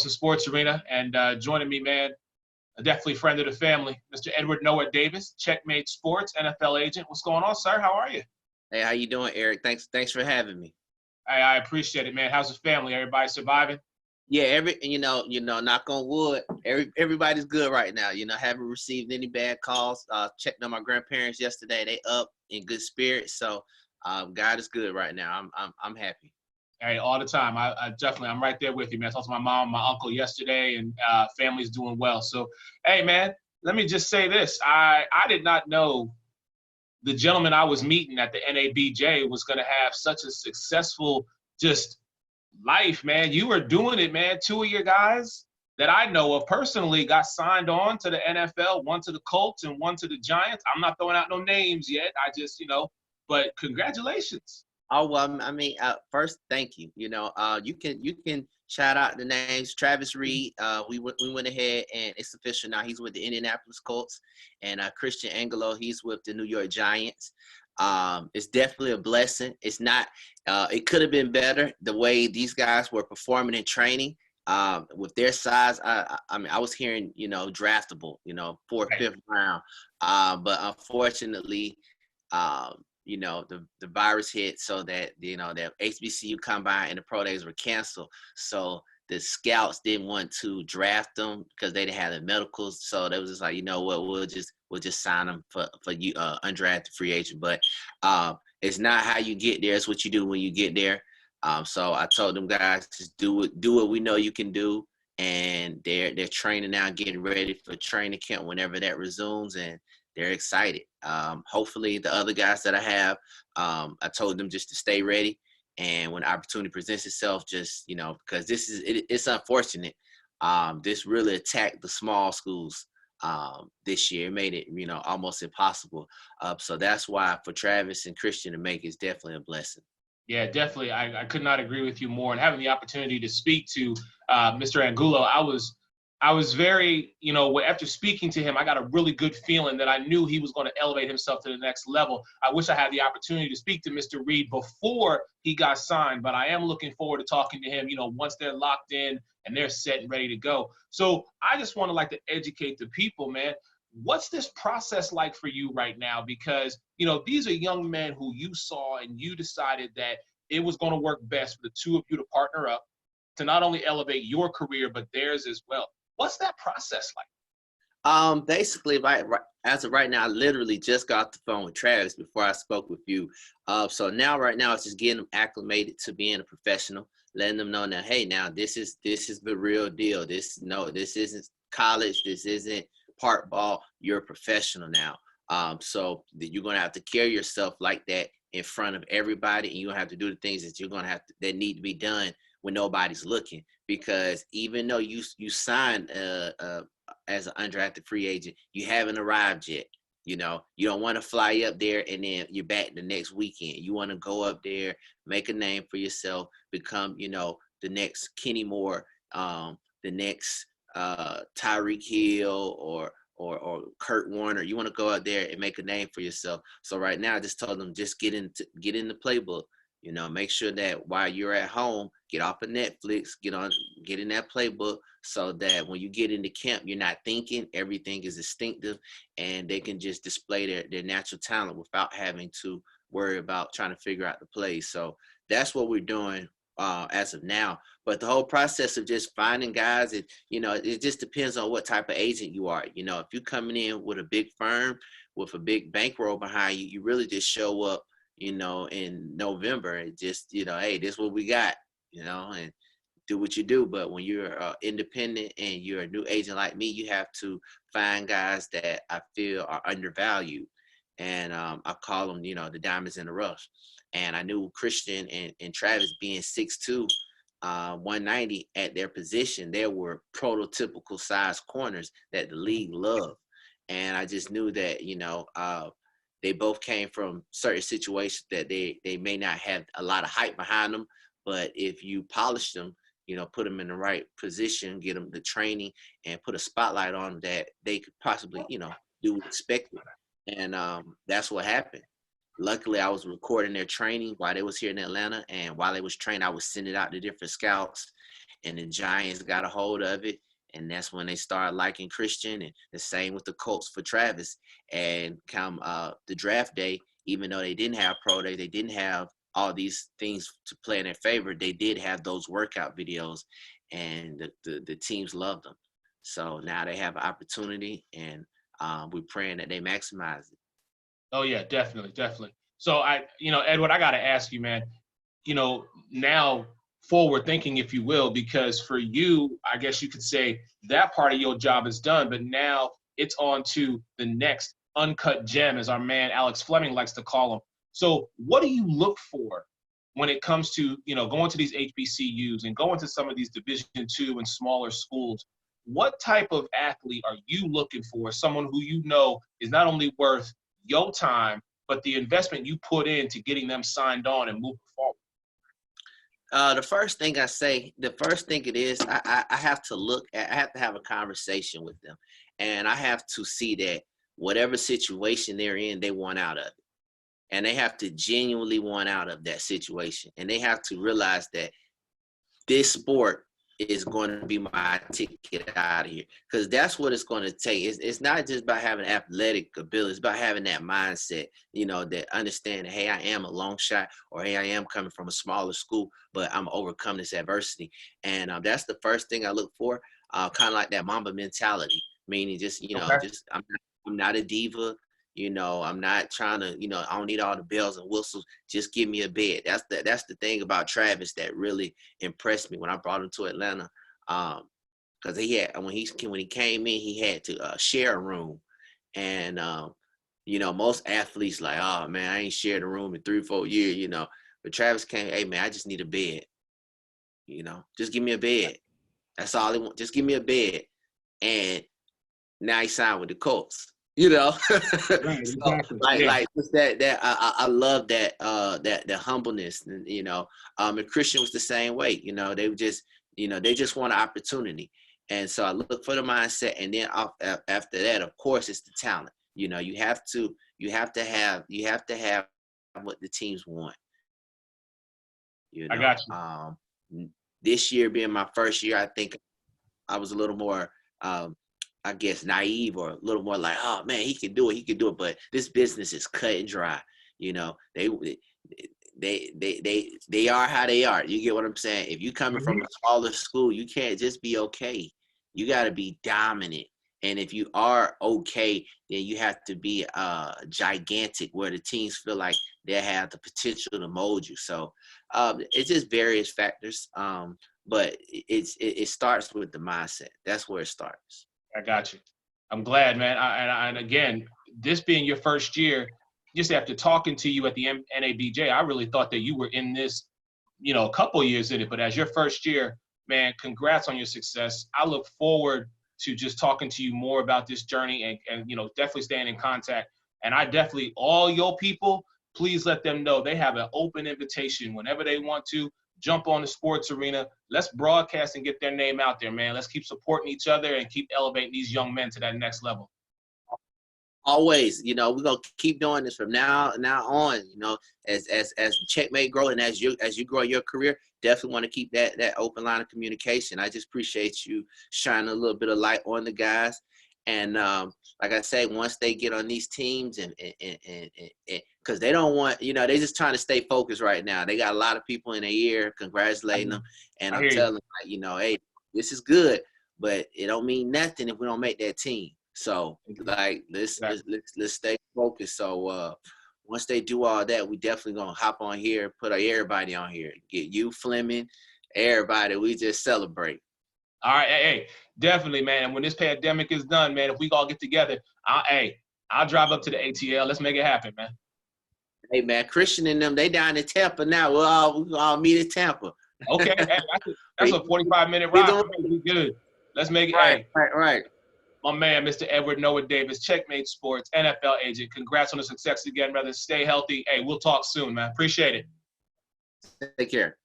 Carlos in Sports Arena, and joining me, man, definitely friend of the family, Mr. Edward Noah Davis, Checkmate Sports, NFL agent. What's going on, sir? How are you? Hey, how you doing, Eric? Thanks for having me. I appreciate it, man. How's the family? Everybody surviving? Yeah, knock on wood. Everybody's good right now. Haven't received any bad calls. Checked on my grandparents yesterday. They up in good spirits. So, God is good right now. I'm happy. Hey, all the time. I'm right there with you, man. I talked to my mom, my uncle yesterday, and family's doing well. So, hey, man, let me just say this. I did not know the gentleman I was meeting at the NABJ was going to have such a successful just life, man. You were doing it, man. Two of your guys that I know of personally got signed on to the NFL, one to the Colts and one to the Giants. I'm not throwing out no names yet. I just, but congratulations. Oh, well, I mean, first, thank you. You can shout out the names. Travis Reed, we went ahead and it's official now. He's with the Indianapolis Colts, and Christian Angelo, he's with the New York Giants. It's definitely a blessing. It's not. It could have been better the way these guys were performing in training. With their size, I mean, I was hearing, draftable, fourth, fifth round. But unfortunately, the virus hit, so that that HBCU combine and the pro days were canceled. So the scouts didn't want to draft them because they didn't have the medicals. So they was just like, you know what, we'll just sign them for you, undrafted free agent. But it's not how you get there; it's what you do when you get there. So I told them guys, just do what we know you can do, and they're training now, getting ready for training camp whenever that resumes, and they're excited. Hopefully the other guys that I have, I told them just to stay ready. And when opportunity presents itself, just, because it's unfortunate. This really attacked the small schools this year. It made it, almost impossible. So that's why for Travis and Christian to make it's definitely a blessing. Yeah, definitely. I could not agree with you more. And having the opportunity to speak to Mr. Angulo, I was very, after speaking to him, I got a really good feeling that I knew he was going to elevate himself to the next level. I wish I had the opportunity to speak to Mr. Reed before he got signed, but I am looking forward to talking to him, once they're locked in and they're set and ready to go. So I just want to educate the people, man. What's this process like for you right now? Because, these are young men who you saw and you decided that it was going to work best for the two of you to partner up to not only elevate your career, but theirs as well. What's that process like? Basically, as of right now, I literally just got off the phone with Travis before I spoke with you. So right now, it's just getting them acclimated to being a professional, letting them know that, hey, now this is the real deal. This isn't college. This isn't part ball. You're a professional now. So you're gonna have to carry yourself like that in front of everybody, and you're gonna have to do the things that need to be done when nobody's looking. Because even though you signed as an undrafted free agent, you haven't arrived yet. You don't want to fly up there and then you're back the next weekend. You want to go up there, make a name for yourself, become, the next Kenny Moore, the next Tyreek Hill or Kurt Warner. You want to go out there and make a name for yourself. So right now, I just told them, just get in the playbook. Make sure that while you're at home, get off of Netflix, get in that playbook, so that when you get into camp, you're not thinking. Everything is instinctive, and they can just display their natural talent without having to worry about trying to figure out the plays. So that's what we're doing as of now. But the whole process of just finding guys, it just depends on what type of agent you are. If you're coming in with a big firm with a big bankroll behind you, you really just show up in November and just, hey, this is what we got, and do what you do. But when you're independent and you're a new agent like me, you have to find guys that I feel are undervalued. And I call them, the diamonds in the rough. And I knew Christian and Travis being 6'2", 190 at their position, they were prototypical size corners that the league loved. And I just knew that, they both came from certain situations that they may not have a lot of hype behind them, but if you polish them, put them in the right position, get them the training, and put a spotlight on them, that they could possibly, do expected. And that's what happened. Luckily, I was recording their training while they was here in Atlanta, and while they was training, I was sending out to different scouts, and the Giants got a hold of it. And that's when they started liking Christian, and the same with the Colts for Travis. And come the draft day, even though they didn't have pro day, they didn't have all these things to play in their favor, they did have those workout videos, and the teams loved them. So now they have an opportunity, and we're praying that they maximize it. Oh yeah, definitely. So Edward, I got to ask you, man, now forward thinking, if you will, because for you, I guess you could say that part of your job is done, but now it's on to the next uncut gem, as our man Alex Fleming likes to call them. So what do you look for when it comes to, going to these HBCUs and going to some of these Division II and smaller schools? What type of athlete are you looking for? Someone who is not only worth your time, but the investment you put into getting them signed on and moving forward? The first thing it is, I have to have a conversation with them, and I have to see that whatever situation they're in, they want out of it. And they have to genuinely want out of that situation. And they have to realize that this sport is going to be my ticket out of here. Because that's what it's going to take. It's not just about having athletic ability. It's about having that mindset, that understand that, hey, I am a long shot, or hey, I am coming from a smaller school, but I'm overcome this adversity. And that's the first thing I look for, kind of like that Mamba mentality, meaning just, Okay. I'm not a diva. I'm not trying to, I don't need all the bells and whistles. Just give me a bed. That's the thing about Travis that really impressed me when I brought him to Atlanta. Because when he came in, he had to share a room, and most athletes like, oh man, I ain't shared a room in 3-4 years, But Travis came, hey man, I just need a bed. Just give me a bed. That's all he want. Just give me a bed. And now he signed with the Colts. Right, So, exactly. like just that I love that that humbleness, and Christian was the same way. They just they just want an opportunity, and so I look for the mindset, and then after that, of course, it's the talent. You have to have what the teams want. I got you. This year being my first year, I think I was a little more I guess naive, or a little more like, oh man, he can do it. But this business is cut and dry. They are how they are. You get what I'm saying? If you coming from a smaller school, you can't just be okay. You got to be dominant. And if you are okay, then you have to be gigantic, where the teams feel like they have the potential to mold you. So it's just various factors. But it starts with the mindset. That's where it starts. I got you. I'm glad, man. And again, this being your first year, just after talking to you at the NABJ, I really thought that you were in this, a couple years in it. But as your first year, man, congrats on your success. I look forward to just talking to you more about this journey, and definitely staying in contact. And all your people, please let them know they have an open invitation whenever they want to jump on the sports arena. Let's broadcast and get their name out there, man. Let's keep supporting each other and keep elevating these young men to that next level. Always, we're gonna keep doing this from now on. As Checkmate grow, and as you grow your career, definitely want to keep that open line of communication. I just appreciate you shining a little bit of light on the guys. And like I say, once they get on these teams, and because they don't want, they just trying to stay focused right now. They got a lot of people in their ear congratulating them, and I'm telling them, hey, this is good, but it don't mean nothing if we don't make that team. So like let's stay focused. So once they do all that, we definitely gonna hop on here, put everybody on here, get you, Fleming, everybody. We just celebrate. All right, hey, definitely, man. And when this pandemic is done, man, if we all get together, I'll drive up to the ATL. Let's make it happen, man. Hey, man, Christian and them, they down in Tampa now. We'll all meet in Tampa. Okay, that's a 45-minute ride. We good. Let's make it. Right. My man, Mr. Edward Noah Davis, Checkmate Sports, NFL agent. Congrats on the success again, brother. Stay healthy. Hey, we'll talk soon, man. Appreciate it. Take care.